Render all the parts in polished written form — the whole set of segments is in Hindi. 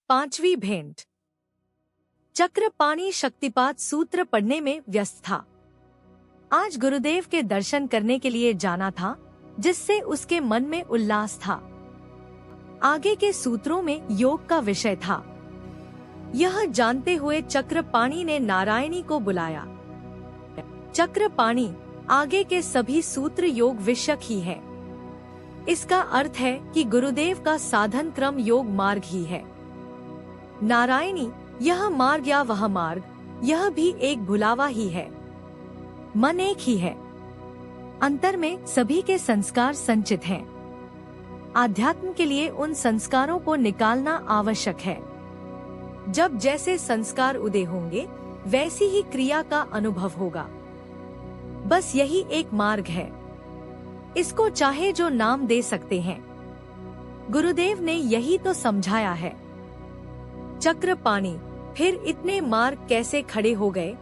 पांचवी भेंट। चक्रपाणि शक्तिपात सूत्र पढ़ने में व्यस्त था। आज गुरुदेव के दर्शन करने के लिए जाना था, जिससे उसके मन में उल्लास था। आगे के सूत्रों में योग का विषय था। यह जानते हुए चक्रपाणि ने नारायणी को बुलाया। चक्रपाणि, आगे के सभी सूत्र योग विषयक ही है। इसका अर्थ है कि गुरुदेव का साधन क्रम योग मार्ग ही है। नारायणी, यह मार्ग या वह मार्ग, यह भी एक भुलावा ही है। मन एक ही है, अंतर में सभी के संस्कार संचित हैं। आध्यात्म के लिए उन संस्कारों को निकालना आवश्यक है। जब जैसे संस्कार उदय होंगे, वैसी ही क्रिया का अनुभव होगा। बस यही एक मार्ग है। इसको चाहे जो नाम दे सकते हैं। गुरुदेव ने यही तो समझाया है। चक्रपाणि, फिर इतने मार्ग कैसे खड़े हो गए?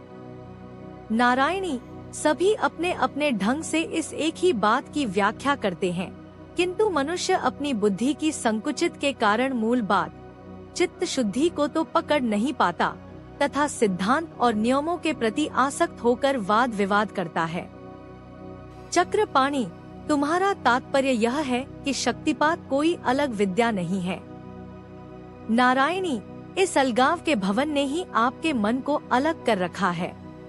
नारायणी, सभी अपने अपने ढंग से इस एक ही बात की व्याख्या करते हैं, किंतु मनुष्य अपनी बुद्धि की संकुचित के कारण मूल बात चित्त शुद्धि को तो पकड़ नहीं पाता, तथा सिद्धांत और नियमों के प्रति आसक्त होकर वाद विवाद करता है। चक्रपाणि, तुम्हारा तात्पर्य यह है कि शक्तिपात कोई अलग विद्या नहीं है। नारायणी, इस अलगाव के भवन ने ही आपके मन को अलग कर रखा है,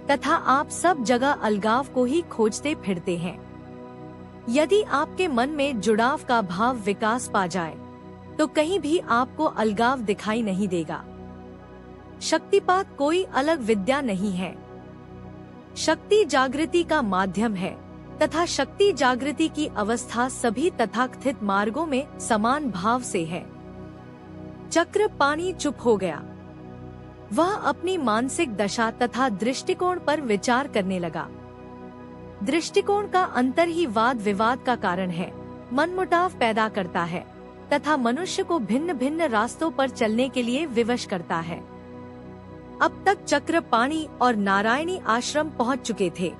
तथा आप सब जगह अलगाव को ही खोजते फिरते हैं। यदि आपके मन में जुड़ाव का भाव विकास पा जाए, तो कहीं भी आपको अलगाव दिखाई नहीं देगा। शक्तिपात कोई अलग विद्या नहीं है। शक्ति जागृति का माध्यम है, तथा शक्ति जागृति की अवस्था सभी तथाकथित मार्गों में समान भाव से है। चक्रपाणि चुप हो गया। वह अपनी मानसिक दशा तथा दृष्टिकोण पर विचार करने लगा। दृष्टिकोण का अंतर ही वाद विवाद का कारण है, मनमुटाव पैदा करता है, तथा मनुष्य को भिन्न भिन्न रास्तों पर चलने के लिए विवश करता है। अब तक चक्रपाणि और नारायणी आश्रम पहुंच चुके थे।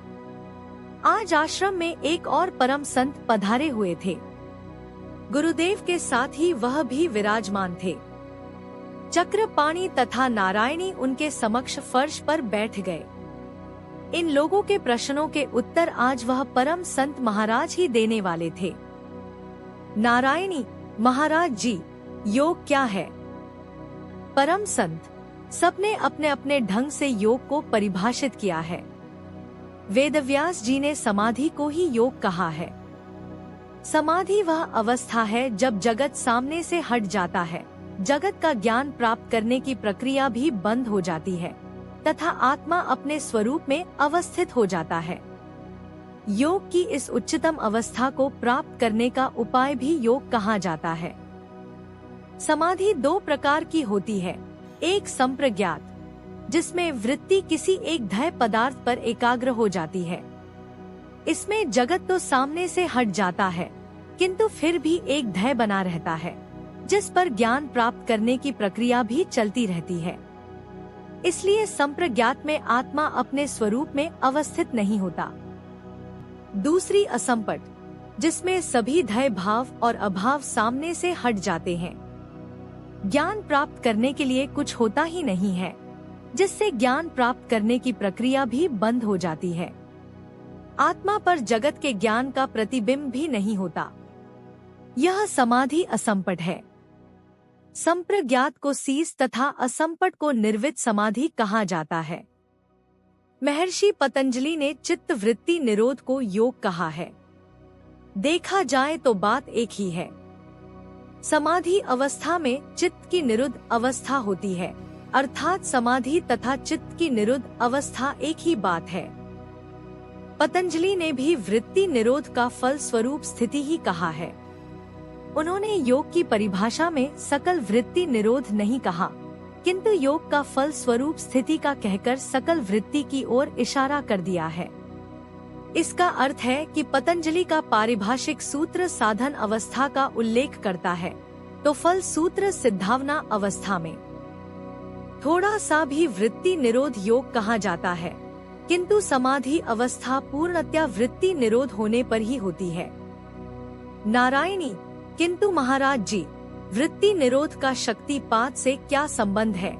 आज आश्रम में एक और परम संत पधारे हुए थे। गुरुदेव के साथ ही वह भी विराजमान थे। चक्रपाणि तथा नारायणी उनके समक्ष फर्श पर बैठ गए। इन लोगों के प्रश्नों के उत्तर आज वह परम संत महाराज ही देने वाले थे। नारायणी, महाराज जी, योग क्या है? परम संत, सबने अपने अपने ढंग से योग को परिभाषित किया है। वेदव्यास जी ने समाधि को ही योग कहा है। समाधि वह अवस्था है जब जगत सामने से हट जाता है, जगत का ज्ञान प्राप्त करने की प्रक्रिया भी बंद हो जाती है, तथा आत्मा अपने स्वरूप में अवस्थित हो जाता है। योग की इस उच्चतम अवस्था को प्राप्त करने का उपाय भी योग कहा जाता है। समाधि दो प्रकार की होती है। एक संप्रज्ञात, जिसमें वृत्ति किसी एक ध्येय पदार्थ पर एकाग्र हो जाती है। इसमें जगत तो सामने से हट जाता है, किंतु फिर भी एक ध्येय बना रहता है, जिस पर ज्ञान प्राप्त करने की प्रक्रिया भी चलती रहती है। इसलिए संप्रज्ञात में आत्मा अपने स्वरूप में अवस्थित नहीं होता। दूसरी असंपट, जिसमें सभी ध्येय भाव और अभाव सामने से हट जाते हैं। ज्ञान प्राप्त करने के लिए कुछ होता ही नहीं है, जिससे ज्ञान प्राप्त करने की प्रक्रिया भी बंद हो जाती है। आत्मा पर जगत के ज्ञान का प्रतिबिंब भी नहीं होता। यह समाधि असंपट है। संप्रज्ञात को शीश तथा असंपट को निर्वित समाधि कहा जाता है। महर्षि पतंजलि ने चित्त वृत्ति निरोध को योग कहा है। देखा जाए तो बात एक ही है। समाधि अवस्था में चित्त की निरुद्ध अवस्था होती है, अर्थात समाधि तथा चित्त की निरुद्ध अवस्था एक ही बात है। पतंजलि ने भी वृत्ति निरोध का फल स्वरूप स्थिति ही कहा है। उन्होंने योग की परिभाषा में सकल वृत्ति निरोध नहीं कहा, किंतु योग का फल स्वरूप स्थिति का कहकर सकल वृत्ति की ओर इशारा कर दिया है। इसका अर्थ है कि पतंजलि का पारिभाषिक सूत्र साधन अवस्था का उल्लेख करता है, तो फल सूत्र सिद्धावना अवस्था में। थोड़ा सा भी वृत्ति निरोध योग कहा जाता है, किंतु समाधि अवस्था पूर्णतया वृत्ति निरोध होने पर ही होती है। नारायणी, किंतु महाराज जी, वृत्ति निरोध का शक्तिपात से क्या संबंध है?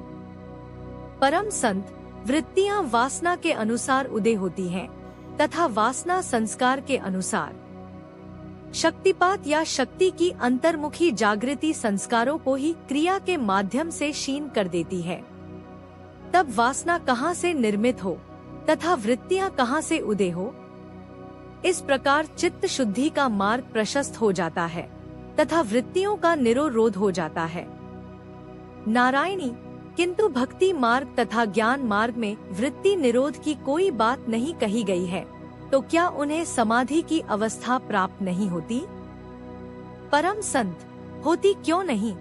परम संत, वृत्तियां वासना के अनुसार उदय होती हैं तथा वासना संस्कार के अनुसार। शक्तिपात या शक्ति की अंतर्मुखी जागृति संस्कारों को ही क्रिया के माध्यम से क्षीण कर देती है। तब वासना कहाँ से निर्मित हो तथा वृत्तियां कहाँ से उदय हो? इस प्रकार चित्त शुद्धि का मार्ग प्रशस्त हो जाता है तथा वृत्तियों का निरोध हो जाता है। नारायणी, किंतु भक्ति मार्ग तथा ज्ञान मार्ग में वृत्ति निरोध की कोई बात नहीं कही गई है, तो क्या उन्हें समाधि की अवस्था प्राप्त नहीं होती? परम संत, होती क्यों नहीं?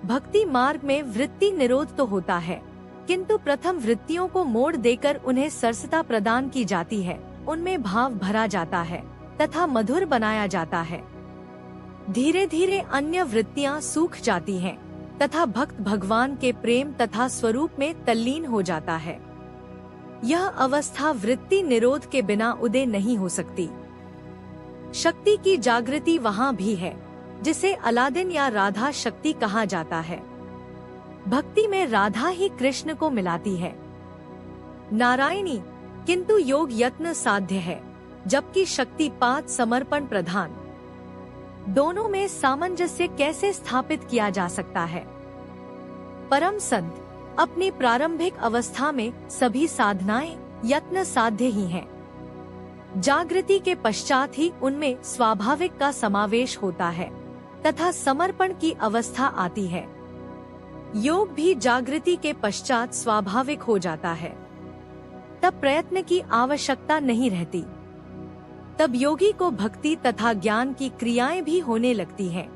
भक्ति मार्ग में वृत्ति निरोध तो होता है, किंतु प्रथम वृत्तियों को मोड़ देकर उन्हें सरसता प्रदान की जाती है, उनमें भाव भरा जाता है तथा मधुर बनाया जाता है। धीरे धीरे अन्य वृत्तियां सूख जाती हैं तथा भक्त भगवान के प्रेम तथा स्वरूप में तल्लीन हो जाता है। यह अवस्था वृत्ति निरोध के बिना उदय नहीं हो सकती। शक्ति की जागृति वहाँ भी है, जिसे अलादीन या राधा शक्ति कहा जाता है। भक्ति में राधा ही कृष्ण को मिलाती है। नारायणी, किंतु योग यत्न साध्य है, जबकि शक्तिपात समर्पण प्रधान। दोनों में सामंजस्य कैसे स्थापित किया जा सकता है? परम संत, अपनी प्रारंभिक अवस्था में सभी साधनाएं यत्न साध्य ही हैं। जागृति के पश्चात ही उनमें स्वाभाविक का समावेश होता है तथा समर्पण की अवस्था आती है। योग भी जागृति के पश्चात स्वाभाविक हो जाता है। तब प्रयत्न की आवश्यकता नहीं रहती। तब योगी को भक्ति तथा ज्ञान की क्रियाएं भी होने लगती हैं।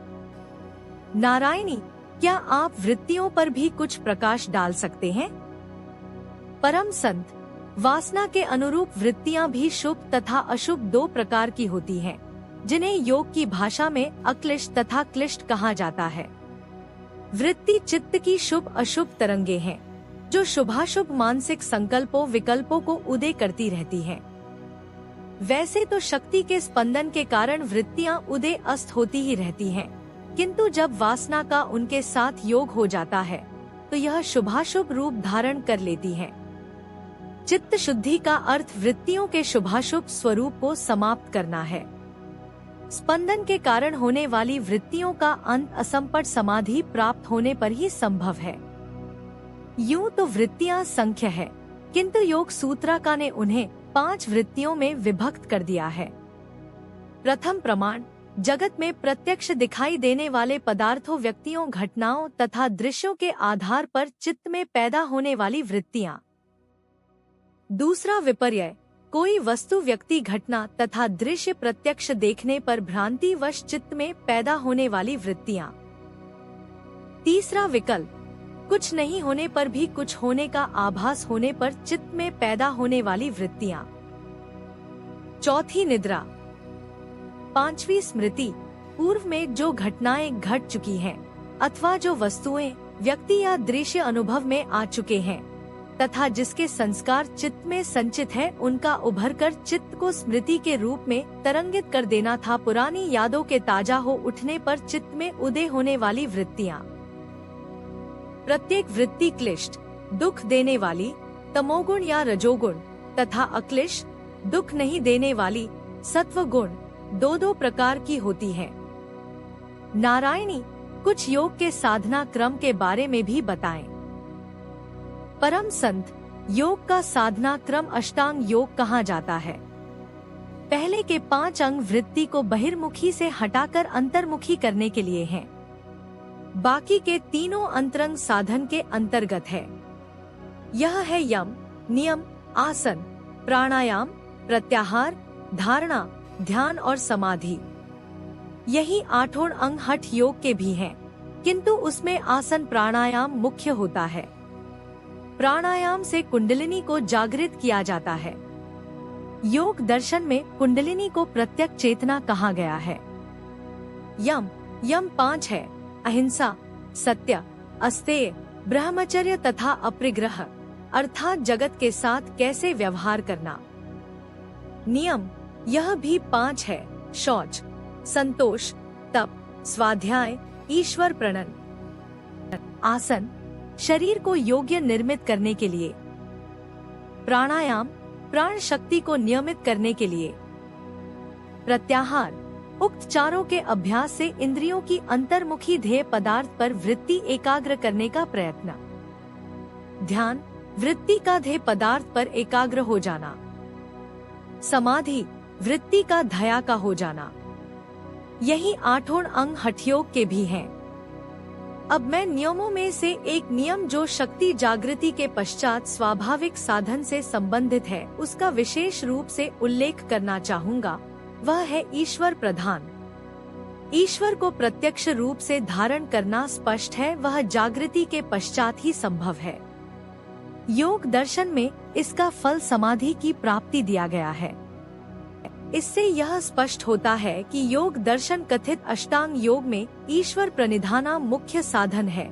नारायणी, क्या आप वृत्तियों पर भी कुछ प्रकाश डाल सकते हैं? परम संत, वासना के अनुरूप वृत्तियां भी शुभ तथा अशुभ दो प्रकार की होती हैं, जिन्हें योग की भाषा में अक्लिष्ट तथा क्लिष्ट कहा जाता है। वृत्ति चित्त की शुभ अशुभ तरंगे हैं, जो शुभाशुभ मानसिक संकल्पों विकल्पों को उदय करती रहती हैं। वैसे तो शक्ति के स्पंदन के कारण वृत्तियां उदय अस्त होती ही रहती हैं, किंतु जब वासना का उनके साथ योग हो जाता है तो यह शुभाशुभ रूप धारण कर लेती है। चित्त शुद्धि का अर्थ वृत्तियों के शुभाशुभ स्वरूप को समाप्त करना है। स्पंदन के कारण होने वाली वृत्तियों का अंत असंपट समाधि प्राप्त होने पर ही संभव है। यूं तो वृत्तियां संख्य है, किंतु योग सूत्रका ने उन्हें 5 वृत्तियों में विभक्त कर दिया है। प्रथम प्रमाण, जगत में प्रत्यक्ष दिखाई देने वाले पदार्थों, व्यक्तियों, घटनाओं तथा दृश्यों के आधार पर चित्त में पैदा होने वाली वृत्तियां। दूसरा विपर्यय, कोई वस्तु, व्यक्ति, घटना तथा दृश्य प्रत्यक्ष देखने पर भ्रांतिवश चित्त में पैदा होने वाली वृत्तियां। तीसरा विकल्प, कुछ नहीं होने पर भी कुछ होने का आभास होने पर चित्त में पैदा होने वाली वृत्तियां। चौथी निद्रा। पांचवी स्मृति, पूर्व में जो घटनाएं घट चुकी हैं अथवा जो वस्तुएं, व्यक्ति या दृश्य अनुभव में आ चुके हैं तथा जिसके संस्कार चित्त में संचित है, उनका उभरकर चित्त को स्मृति के रूप में तरंगित कर देना था। पुरानी यादों के ताजा हो उठने पर चित्त में उदय होने वाली वृत्तियां। प्रत्येक वृत्ति क्लिष्ट, दुख देने वाली, तमोगुण या रजोगुण तथा अक्लिष्ट, दुख नहीं देने वाली, सत्व गुण, दो प्रकार की होती है। नारायणी, कुछ योग के साधना क्रम के बारे में भी बताएं। परम संत, योग का साधना क्रम अष्टांग योग कहा जाता है। पहले के 5 अंग वृत्ति को बहिर्मुखी से हटाकर अंतर्मुखी करने के लिए हैं। बाकी के तीनों अंतरंग साधन के अंतर्गत है। यह है यम, नियम, आसन, प्राणायाम, प्रत्याहार, धारणा, ध्यान और समाधि। यही 8 अंग हठ योग के भी हैं, किंतु उसमें आसन प्राणायाम मुख्य होता है। प्राणायाम से कुंडलिनी को जागृत किया जाता है। योग दर्शन में कुंडलिनी को प्रत्यक्ष चेतना कहा गया है। यम 5 है, अहिंसा, सत्य, अस्तेय, ब्रह्मचर्य तथा अपरिग्रह, अर्थात जगत के साथ कैसे व्यवहार करना। नियम, यह भी 5 है, शौच, संतोष, तप, स्वाध्याय, ईश्वर प्रणन आसन, शरीर को योग्य निर्मित करने के लिए। प्राणायाम, प्राण शक्ति को नियमित करने के लिए। प्रत्याहार, उक्त चारों के अभ्यास से इंद्रियों की अंतर्मुखी ध्येय पदार्थ पर वृत्ति एकाग्र करने का प्रयत्न। ध्यान, वृत्ति का ध्येय पदार्थ पर एकाग्र हो जाना। समाधि, वृत्ति का ध्येय का हो जाना। यही आठों अंग हठयोग के भी हैं। अब मैं नियमों में से एक नियम जो शक्ति जागृति के पश्चात स्वाभाविक साधन से संबंधित है, उसका विशेष रूप से उल्लेख करना चाहूँगा। वह है ईश्वर प्रधान। ईश्वर को प्रत्यक्ष रूप से धारण करना स्पष्ट है, वह जागृति के पश्चात ही संभव है। योग दर्शन में इसका फल समाधि की प्राप्ति दिया गया है। इससे यह स्पष्ट होता है कि योग दर्शन कथित अष्टांग योग में ईश्वर प्रणिधाना मुख्य साधन है,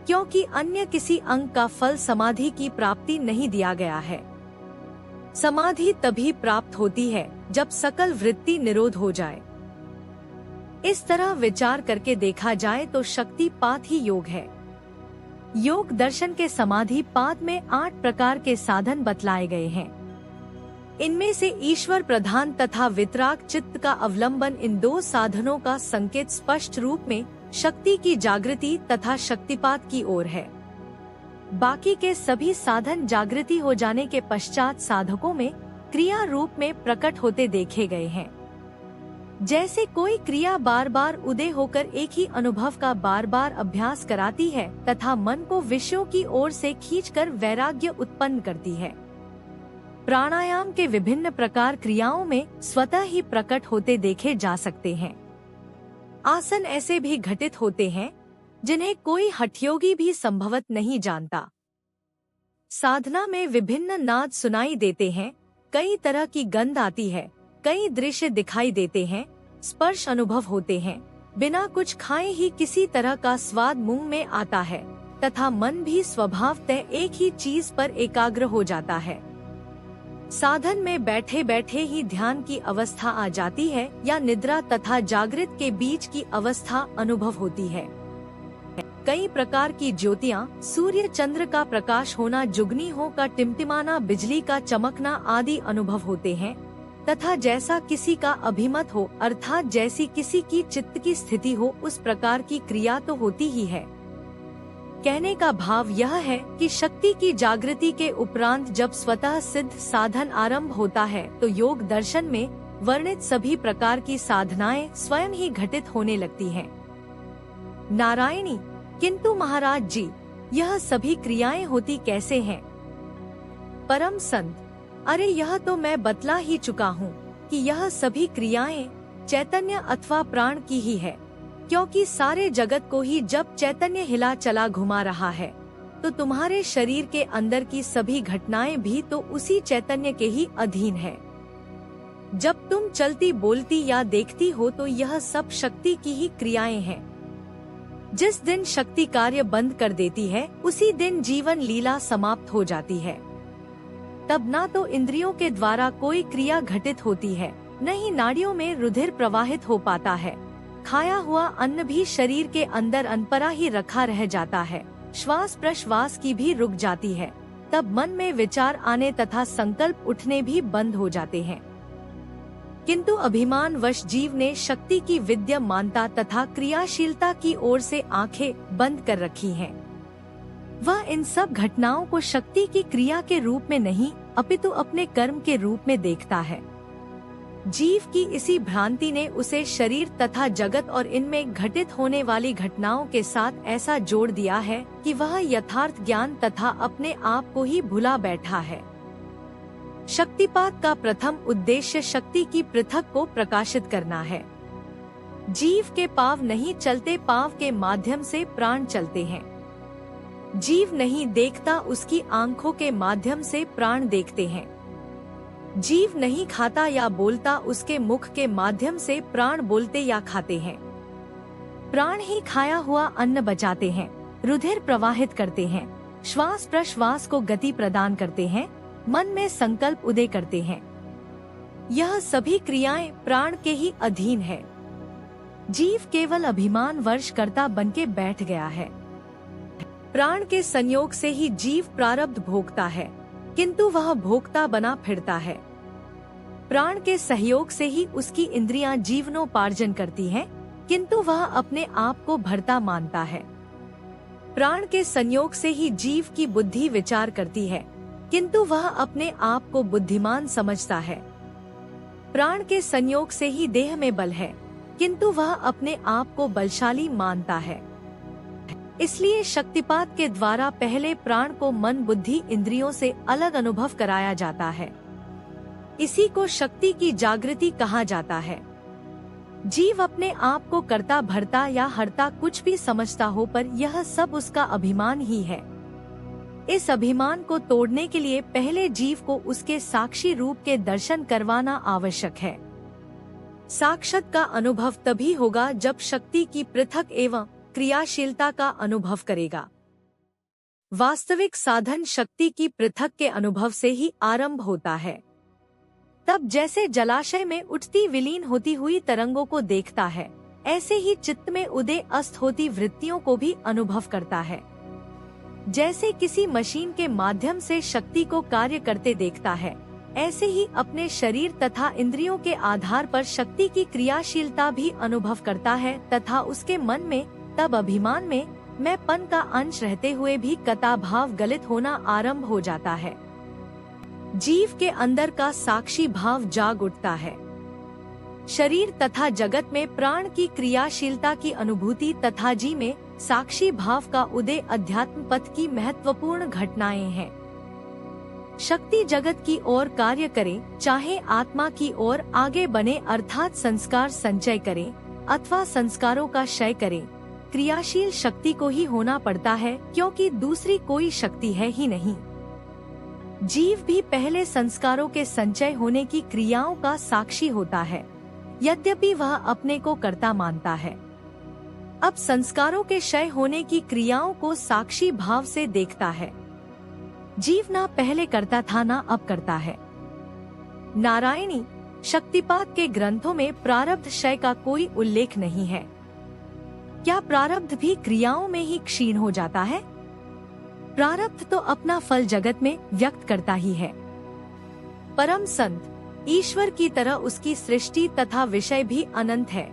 क्योंकि अन्य किसी अंग का फल समाधि की प्राप्ति नहीं दिया गया है। समाधि तभी प्राप्त होती है जब सकल वृत्ति निरोध हो जाए। इस तरह विचार करके देखा जाए तो शक्तिपात ही योग है। योग दर्शन के समाधि पात में 8 प्रकार के साधन बतलाए गए हैं। इनमें से ईश्वर प्रधान तथा वितराग चित्त का अवलंबन इन 2 साधनों का संकेत स्पष्ट रूप में शक्ति की जागृति तथा शक्तिपात की ओर है। बाकी के सभी साधन जागृति हो जाने के पश्चात साधकों में क्रिया रूप में प्रकट होते देखे गए हैं। जैसे कोई क्रिया बार बार उदय होकर एक ही अनुभव का बार बार अभ्यास कराती है तथा मन को विषयों की ओर से खींचकर वैराग्य उत्पन्न करती है। प्राणायाम के विभिन्न प्रकार क्रियाओं में स्वतः ही प्रकट होते देखे जा सकते हैं। आसन ऐसे भी घटित होते हैं जिन्हें कोई हठयोगी भी संभवत नहीं जानता। साधना में विभिन्न नाद सुनाई देते हैं, कई तरह की गंध आती है, कई दृश्य दिखाई देते हैं, स्पर्श अनुभव होते हैं, बिना कुछ खाए ही किसी तरह का स्वाद मुंह में आता है तथा मन भी स्वभावतः एक ही चीज पर एकाग्र हो जाता है। साधन में बैठे बैठे ही ध्यान की अवस्था आ जाती है या निद्रा तथा जागृत के बीच की अवस्था अनुभव होती है। कई प्रकार की ज्योतियाँ, सूर्य चंद्र का प्रकाश होना, जुगनी का टिमटिमाना, बिजली का चमकना आदि अनुभव होते हैं तथा जैसा किसी का अभिमत हो अर्थात जैसी किसी की चित्त की स्थिति हो उस प्रकार की क्रिया तो होती ही है। कहने का भाव यह है कि शक्ति की जागृति के उपरांत जब स्वतः सिद्ध साधन आरंभ होता है तो योग दर्शन में वर्णित सभी प्रकार की साधनाएं स्वयं ही घटित होने लगती हैं। नारायणी, किंतु महाराज जी, यह सभी क्रियाएं होती कैसे हैं? परम संत, अरे यह तो मैं बतला ही चुका हूँ कि यह सभी क्रियाएं चैतन्य अथवा प्राण की ही है, क्योंकि सारे जगत को ही जब चैतन्य हिला चला घुमा रहा है तो तुम्हारे शरीर के अंदर की सभी घटनाएं भी तो उसी चैतन्य के ही अधीन है। जब तुम चलती बोलती या देखती हो तो यह सब शक्ति की ही क्रियाएं हैं। जिस दिन शक्ति कार्य बंद कर देती है उसी दिन जीवन लीला समाप्त हो जाती है। तब ना तो इंद्रियों के द्वारा कोई क्रिया घटित होती है, न ही नाड़ियों में रुधिर प्रवाहित हो पाता है। खाया हुआ अन्न भी शरीर के अंदर अनपरा ही रखा रह जाता है, श्वास प्रश्वास की भी रुक जाती है। तब मन में विचार आने तथा संकल्प उठने भी बंद हो जाते हैं। किंतु अभिमान वश जीव ने शक्ति की विद्यमानता तथा क्रियाशीलता की ओर से आंखें बंद कर रखी हैं। वह इन सब घटनाओं को शक्ति की क्रिया के रूप में नहीं अपितु अपने कर्म के रूप में देखता है। जीव की इसी भ्रांति ने उसे शरीर तथा जगत और इनमें घटित होने वाली घटनाओं के साथ ऐसा जोड़ दिया है कि वह यथार्थ ज्ञान तथा अपने आप को ही भुला बैठा है। शक्तिपात का प्रथम उद्देश्य शक्ति की पृथक को प्रकाशित करना है। जीव के पांव नहीं चलते, पांव के माध्यम से प्राण चलते हैं। जीव नहीं देखता, उसकी आंखों के माध्यम से प्राण देखते हैं। जीव नहीं खाता या बोलता, उसके मुख के माध्यम से प्राण बोलते या खाते हैं। प्राण ही खाया हुआ अन्न बचाते हैं, रुधिर प्रवाहित करते हैं, श्वास प्रश्वास को गति प्रदान करते हैं, मन में संकल्प उदय करते हैं। यह सभी क्रियाएं प्राण के ही अधीन है। जीव केवल अभिमान वर्ष करता बनके बैठ गया है। प्राण के संयोग से ही जीव प्रारब्ध भोगता है, किंतु वह भोक्ता बना फिरता है। प्राण के सहयोग से ही उसकी इंद्रियां जीवनोपार्जन करती हैं, किंतु वह अपने आप को भरता मानता है। प्राण के संयोग से ही जीव की बुद्धि विचार करती है, किंतु वह अपने आप को बुद्धिमान समझता है। प्राण के संयोग से ही देह में बल है, किंतु वह अपने आप को बलशाली मानता है। इसलिए शक्तिपात के द्वारा पहले प्राण को मन बुद्धि इंद्रियों से अलग अनुभव कराया जाता है। इसी को शक्ति की जागृति कहा जाता है। जीव अपने आप को करता भरता या हरता कुछ भी समझता हो, पर यह सब उसका अभिमान ही है। इस अभिमान को तोड़ने के लिए पहले जीव को उसके साक्षी रूप के दर्शन करवाना आवश्यक है। साक्षात का अनुभव तभी होगा जब शक्ति की पृथक एवं क्रियाशीलता का अनुभव करेगा। वास्तविक साधन शक्ति की पृथक के अनुभव से ही आरंभ होता है। तब जैसे जलाशय में उठती विलीन होती हुई तरंगों को देखता है, ऐसे ही चित्त में उदय अस्त होती वृत्तियों को भी अनुभव करता है। जैसे किसी मशीन के माध्यम से शक्ति को कार्य करते देखता है, ऐसे ही अपने शरीर तथा इंद्रियों के आधार पर शक्ति की क्रियाशीलता भी अनुभव करता है तथा उसके मन में तब अभिमान में मैंपन का अंश रहते हुए भी कता भाव गलित होना आरंभ हो जाता है। जीव के अंदर का साक्षी भाव जाग उठता है। शरीर तथा जगत में प्राण की क्रियाशीलता की अनुभूति तथा जी में साक्षी भाव का उदय अध्यात्म पथ की महत्वपूर्ण घटनाएं हैं। शक्ति जगत की ओर कार्य करे, चाहे आत्मा की ओर आगे बने, अर्थात संस्कार संचय करे अथवा संस्कारों का क्षय करे, क्रियाशील शक्ति को ही होना पड़ता है, क्योंकि दूसरी कोई शक्ति है ही नहीं। जीव भी पहले संस्कारों के संचय होने की क्रियाओं का साक्षी होता है, यद्यपि वह अपने को कर्ता मानता है। अब संस्कारों के क्षय होने की क्रियाओं को साक्षी भाव से देखता है। जीव ना पहले करता था ना अब करता है। नारायणी शक्तिपात के ग्रंथों में प्रारब्ध क्षय का कोई उल्लेख नहीं है। क्या प्रारब्ध भी क्रियाओं में ही क्षीण हो जाता है? प्रारब्ध तो अपना फल जगत में व्यक्त करता ही है। परम संत ईश्वर की तरह उसकी सृष्टि तथा विषय भी अनंत है,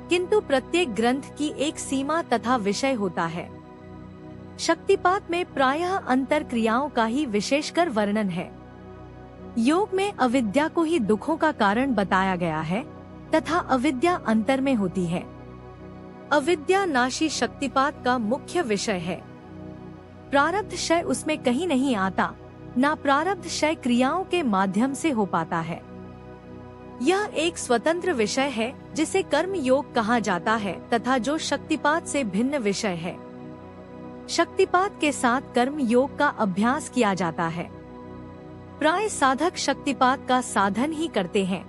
किंतु प्रत्येक ग्रंथ की एक सीमा तथा विषय होता है। शक्तिपात में प्रायः अंतर क्रियाओं का ही विशेषकर वर्णन है। योग में अविद्या को ही दुखों का कारण बताया गया है तथा अविद्या अंतर में होती है। अविद्या नाशी शक्तिपात का मुख्य विषय है। प्रारब्ध क्षय उसमें कहीं नहीं आता, ना प्रारब्ध क्षय क्रियाओं के माध्यम से हो पाता है। यह एक स्वतंत्र विषय है जिसे कर्म योग कहा जाता है तथा जो शक्तिपात से भिन्न विषय है। शक्तिपात के साथ कर्म योग का अभ्यास किया जाता है। प्राय साधक शक्तिपात का साधन ही करते हैं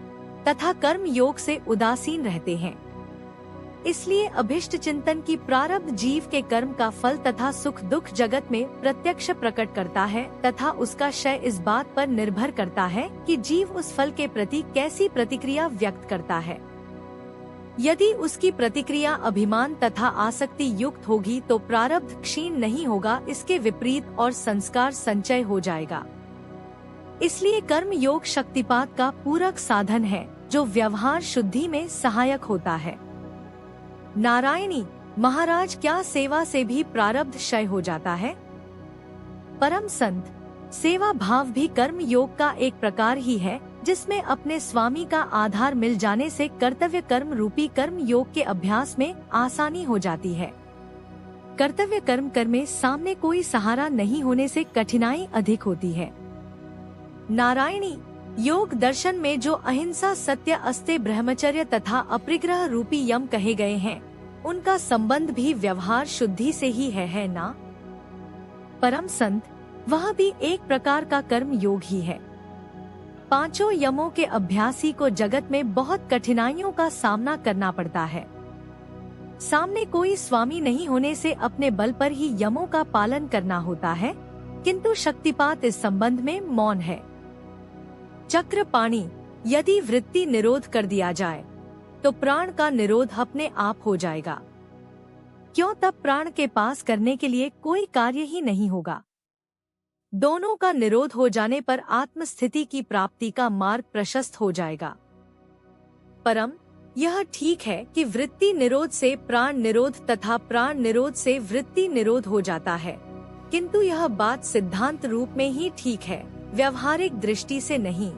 तथा कर्म योग से उदासीन रहते हैं। इसलिए अभिष्ट चिंतन की प्रारब्ध जीव के कर्म का फल तथा सुख दुख जगत में प्रत्यक्ष प्रकट करता है तथा उसका क्षय इस बात पर निर्भर करता है कि जीव उस फल के प्रति कैसी प्रतिक्रिया व्यक्त करता है। यदि उसकी प्रतिक्रिया अभिमान तथा आसक्ति युक्त होगी तो प्रारब्ध क्षीण नहीं होगा, इसके विपरीत और संस्कार संचय हो जाएगा। इसलिए कर्म योग शक्तिपात का पूरक साधन है जो व्यवहार शुद्धि में सहायक होता है। नारायणी महाराज क्या सेवा से भी प्रारब्ध क्षय हो जाता है? परम संत सेवा भाव भी कर्म योग का एक प्रकार ही है, जिसमें अपने स्वामी का आधार मिल जाने से कर्तव्य कर्म रूपी कर्म योग के अभ्यास में आसानी हो जाती है। कर्तव्य कर्म में सामने कोई सहारा नहीं होने से कठिनाई अधिक होती है। नारायणी योग दर्शन में जो अहिंसा सत्य अस्ते ब्रह्मचर्य तथा अपरिग्रह रूपी यम कहे गए हैं, उनका संबंध भी व्यवहार शुद्धि से ही है ना? परम संत वह भी एक प्रकार का कर्म योग ही है। पांचों यमों के अभ्यासी को जगत में बहुत कठिनाइयों का सामना करना पड़ता है। सामने कोई स्वामी नहीं होने से अपने बल पर ही यमों का पालन करना होता है, किंतु शक्तिपात इस संबंध में मौन है। चक्रपाणी यदि वृत्ति निरोध कर दिया जाए तो प्राण का निरोध अपने आप हो जाएगा। क्यों? तब प्राण के पास करने के लिए कोई कार्य ही नहीं होगा। दोनों का निरोध हो जाने पर आत्मस्थिति की प्राप्ति का मार्ग प्रशस्त हो जाएगा। परम यह ठीक है कि वृत्ति निरोध से प्राण निरोध तथा प्राण निरोध से वृत्ति निरोध हो जाता है, किंतु यह बात सिद्धांत रूप में ही ठीक है, व्यवहारिक दृष्टि से नहीं।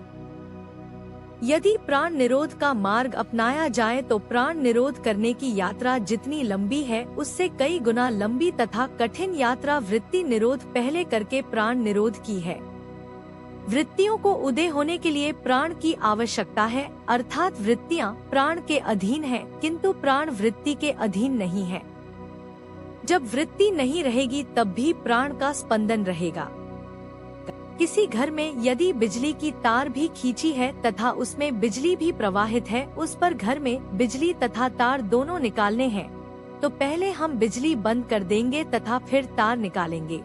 यदि प्राण निरोध का मार्ग अपनाया जाए तो प्राण निरोध करने की यात्रा जितनी लंबी है उससे कई गुना लंबी तथा कठिन यात्रा वृत्ति निरोध पहले करके प्राण निरोध की है। वृत्तियों को उदय होने के लिए प्राण की आवश्यकता है, अर्थात वृत्तियां प्राण के अधीन हैं, किंतु प्राण वृत्ति के अधीन नहीं है। जब वृत्ति नहीं रहेगी तब भी प्राण का स्पंदन रहेगा। किसी घर में यदि बिजली की तार भी खींची है तथा उसमें बिजली भी प्रवाहित है, उस पर घर में बिजली तथा तार दोनों निकालने हैं, तो पहले हम बिजली बंद कर देंगे तथा फिर तार निकालेंगे।